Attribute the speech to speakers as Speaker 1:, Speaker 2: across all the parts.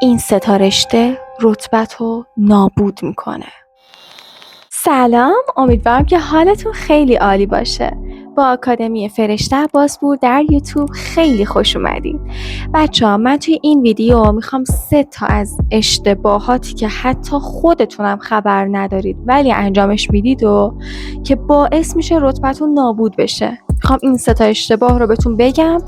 Speaker 1: این 3 تا رشته رتبه‌تو نابود میکنه. سلام، امیدوارم که حالتون خیلی عالی باشه. با آکادمی فرشته عباس‌پور در یوتیوب خیلی خوش اومدین. بچه‌ها، من توی این ویدیو میخوام 3 تا از اشتباهاتی که حتی خودتونم خبر ندارید ولی انجامش میدید و که باعث میشه رتبه‌تون نابود بشه. میخوام این 3 تا اشتباه رو بهتون بگم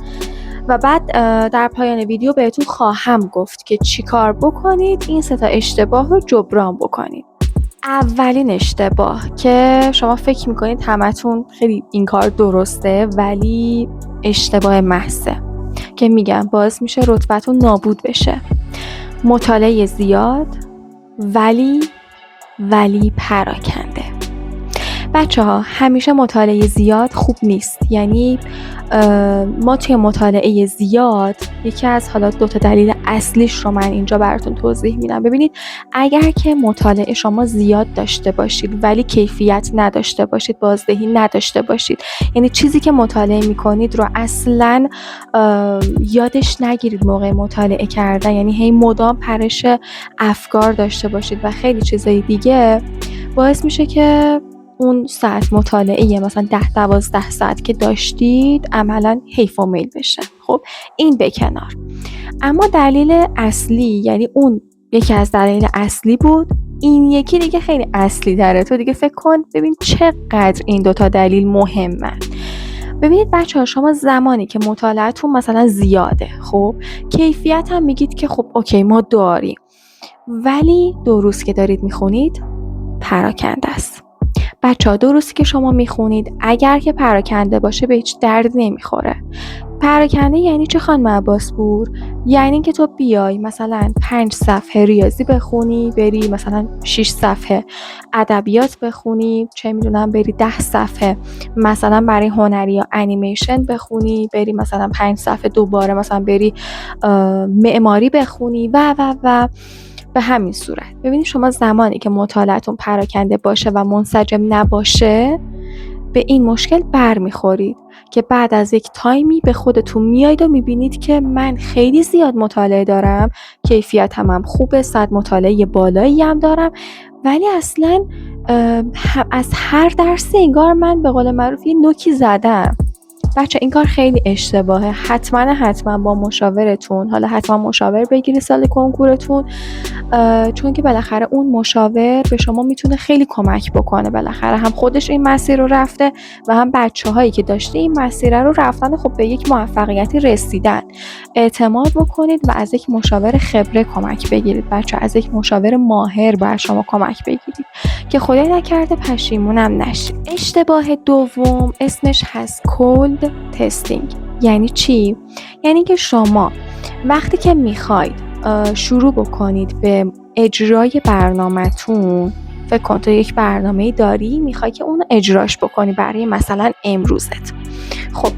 Speaker 1: و بعد در پایان ویدیو بهتون خواهم گفت که چی کار بکنید این 3 تا اشتباه رو جبران بکنید. اولین اشتباه که شما فکر میکنید همتون خیلی این کار درسته ولی اشتباه محضه که میگم باعث میشه رتبتون نابود بشه. مطالعه زیاد ولی پراکنده. بچه‌ها، همیشه مطالعه زیاد خوب نیست. یعنی ما توی مطالعه زیاد یکی از حالا 2 تا دلیل اصلیش رو من اینجا براتون توضیح میدم. ببینید، اگر که مطالعه شما زیاد داشته باشید ولی کیفیت نداشته باشید، بازدهی نداشته باشید، یعنی چیزی که مطالعه میکنید رو اصلاً یادش نگیرید موقع مطالعه کردن، یعنی هی مدام پرش افکار داشته باشید و خیلی چیزای دیگه، باعث میشه که اون ساعت مطالعه مثلا 10-12 ساعت که داشتید عملا حیف و میل بشه. خب این به کنار. اما دلیل اصلی، یعنی اون یکی از دلایل اصلی بود، این یکی دیگه خیلی اصلی داره. تو دیگه فکر کن ببین چقدر این 2 تا دلیل مهمن. ببینید بچه‌ها، شما زمانی که مطالعه‌تون مثلا زیاده، خب کیفیت هم میگید که خب اوکی ما داریم، ولی 2 روز که دارید میخونید پراکنده است. بچه‌ها، 2 روزی که شما میخونید اگر که پراکنده باشه به هیچ درد نمیخوره. پراکنده یعنی چه خانم عباس‌پور؟ یعنی که تو بیای مثلا 5 صفحه ریاضی بخونی، بری مثلا 6 صفحه ادبیات بخونی، چه میدونم بری 10 صفحه مثلا برای هنری یا انیمیشن بخونی، بری مثلا 5 صفحه دوباره مثلا بری معماری بخونی و به همین صورت. ببینید شما زمانی که مطالعه‌تون پراکنده باشه و منسجم نباشه به این مشکل برمیخورید که بعد از یک تایمی به خودتون میایید و میبینید که من خیلی زیاد مطالعه دارم، کیفیتم هم خوبه، ساعت مطالعه بالایی هم دارم، ولی اصلا از هر درسی انگار من به قول معروف یه نوکی زدم. بچه این کار خیلی اشتباهه. حتما با مشاورتون، حالا حتما مشاور بگیری سال کنکورتون، چون که بالاخره اون مشاور به شما میتونه خیلی کمک بکنه. بالاخره هم خودش این مسیر رو رفته و هم بچه‌هایی که داشته این مسیر رو رفتن خب به یک موفقیتی رسیدن. اعتماد بکنید و از یک مشاور خبره کمک بگیرید. بچه از یک مشاور ماهر باید شما کمک بگیرید که خدای نکرده پشیمونم نشید. اشتباه دوم اسمش هست کولد تستینگ. یعنی چی؟ یعنی که شما وقتی که میخواید شروع بکنید به اجرای برنامه‌تون، فکر کن تو یک برنامه‌ای داری میخوای که اون اجراش بکنی برای مثلا امروزت. خب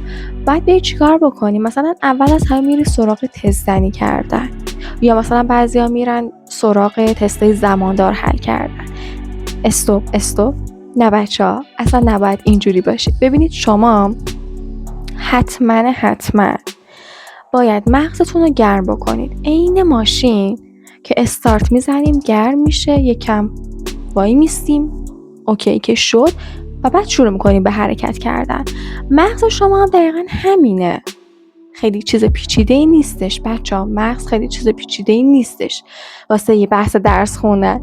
Speaker 1: بعد به چیکار بکنی؟ مثلا اول از همه میری سراغ تست زنی کردن، یا مثلا بعضیا میرن سراغ تستای زماندار حل کردن. استوب. نه بچه‌ها، اصلا نباید اینجوری باشید. ببینید شما حتما باید مغزتون رو گرم بکنید. عین ماشین که استارت میزنیم گرم میشه، یکم وای میستیم، اوکی که شد و بعد شروع میکنیم به حرکت کردن. مغز شما هم دقیقا همینه. خیلی چیز پیچیده‌ای نیستش بچه‌ها. مغز خیلی چیز پیچیده‌ای نیستش واسه یه بحث درس خوندن.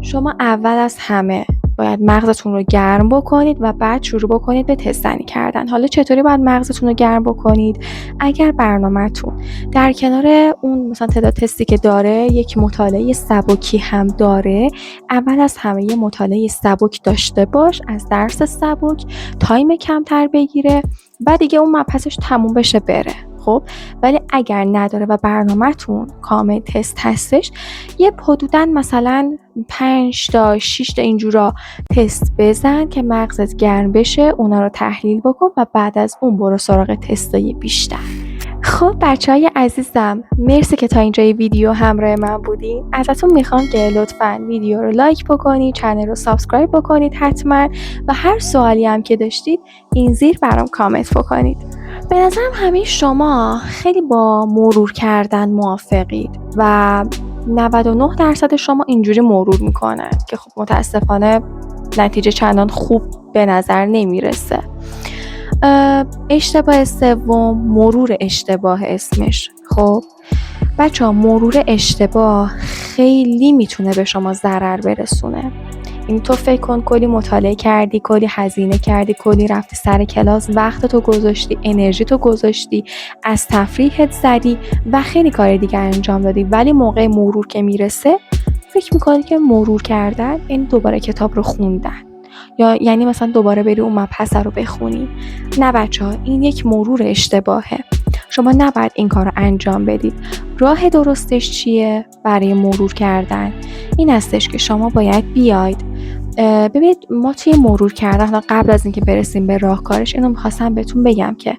Speaker 1: شما اول از همه باید مغزتون رو گرم بکنید و بعد شروع بکنید به تست زنی کردن. حالا چطوری باید مغزتون رو گرم بکنید؟ اگر برنامه‌تون در کنار اون مثلا تعداد تستی که داره یک مطالعه سبکی هم داره، اول از همه یه مطالعه سبک داشته باش، از درس سبک تایم کمتر بگیره و دیگه اون مبحثش تموم بشه بره. خب ولی اگر نداره و برنامه‌تون کامل تست هستش، یه حدوداً مثلا 5 تا 6 تا اینجورا تست بزن که مغزت گرم بشه، اونا رو تحلیل بکن و بعد از اون برو سراغ تستای بیشتر. خب بچه‌های عزیزم، مرسی که تا اینجای ویدیو همراه من بودین. ازتون میخوام که لطفاً ویدیو رو لایک بکنید، چنل رو سابسکرایب بکنید حتما، و هر سوالی هم که داشتید این زیر برام کامنت بکنید. به نظرم همه شما خیلی با مرور کردن موافقید و 99% شما اینجوری مرور میکنن که خب متاسفانه نتیجه چندان خوب به نظر نمیرسه. اشتباه سوم مرور اشتباه اسمش. خب بچه‌ها، مرور اشتباه خیلی میتونه به شما ضرر برسونه. این تو فکر کن کلی مطالعه کردی، کلی هزینه کردی، کلی رفتی سر کلاس، وقت تو گذاشتی، انرژی تو گذاشتی، از تفریحت زدی و خیلی کار دیگه انجام دادی، ولی موقع مرور که میرسه فکر میکنی که مرور کردن این دوباره کتاب رو خوندن، یا یعنی مثلا دوباره بری اون مبحث رو بخونی. نه بچه‌ها، این یک مرور اشتباهه. شما نباید این کار رو انجام بدید. راه درستش چیه برای مرور کردن؟ این هستش که شما باید بیاید ببینید، ما توی مرور کردن، قبل از اینکه برسیم به راهکارش، اینو میخواستم بهتون بگم که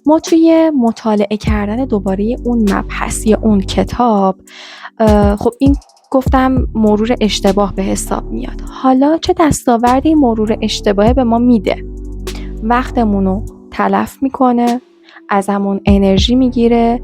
Speaker 1: ما توی مطالعه کردن دوباره اون مبحث یا اون کتاب، خب این گفتم مرور اشتباه به حساب میاد. حالا چه دستاوردی مرور اشتباه به ما میده؟ وقتمونو تلف میکنه، ازمون انرژی میگیره،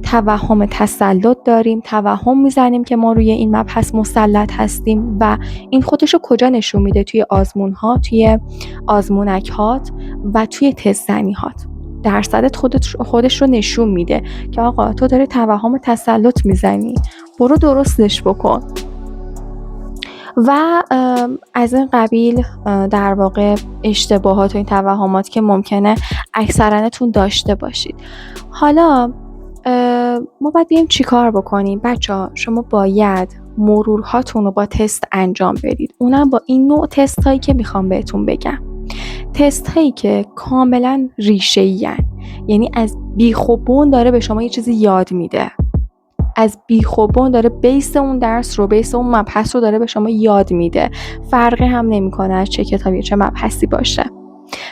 Speaker 1: توهم تسلط داریم، توهم میزنیم که ما روی این مبحث مسلط هستیم و این خودشو کجا نشون میده؟ توی آزمون‌ها، توی آزمونک‌هات و توی تست زنی‌هات. درصدت خودش رو نشون میده که آقا تو داری توهم تسلط میزنی، برو درستش بکن. و از این قبیل در واقع اشتباهات و این توهمات که ممکنه اکثرانتون داشته باشید. حالا ما باید بیم چی کار بکنیم؟ بچه‌ها، شما باید مرورهاتون رو با تست انجام بدید، اونم با این نوع تست هایی که میخوام بهتون بگم. تست هایی که کاملا ریشه‌ای هن. یعنی از بیخ و بن داره به شما یه چیزی یاد میده، از بیخ و بن داره بیس اون درس رو، بیس اون مبحث رو داره به شما یاد میده، فرقی هم نمیکنه از چه کتابی چه مبحثی باشه.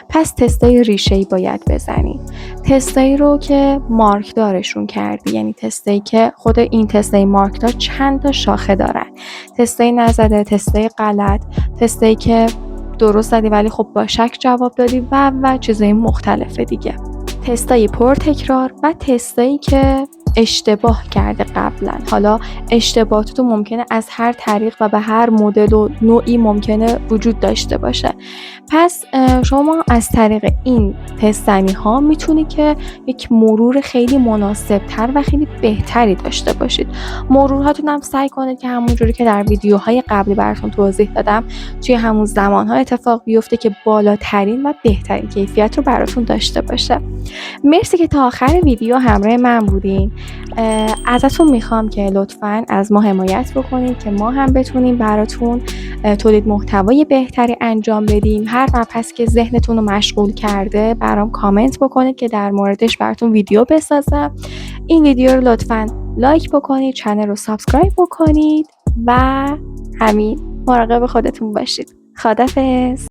Speaker 1: پس تستای ریشه‌ای باید بزنی، تستایی رو که مارکدارشون کردی، یعنی تستایی که خود این تستای مارکدار چند تا شاخه دارن، تستای نزده، تستای غلط، تستایی که درست زدی ولی خب با شک جواب دادی و چیزای مختلف دیگه، تستای پر تکرار و تستایی که اشتباه کرده قبلا. حالا اشتباهات تو ممکنه از هر طریق و به هر مدل و نوعی ممکنه وجود داشته باشه. پس شما از طریق این تستنی ها میتونی که یک مرور خیلی مناسب تر و خیلی بهتری داشته باشید. مرورهاتون هم سعی کنید که همونجوری که در ویدیوهای قبلی براتون توضیح دادم توی همون زمانها اتفاق بیفته که بالاترین و بهترین کیفیت رو براتون داشته باشه. مرسی که تا آخر ویدیو همراه من بودین. ازتون میخوام که لطفاً از ما حمایت بکنید که ما هم بتونیم براتون تولید محتوای بهتری انجام بدیم. هر مبحثی که ذهنتون رو مشغول کرده برام کامنت بکنید که در موردش براتون ویدیو بسازم. این ویدیو رو لطفاً لایک بکنید، چنل رو سابسکرایب بکنید و همین، مراقب خودتون باشید. خداحافظ.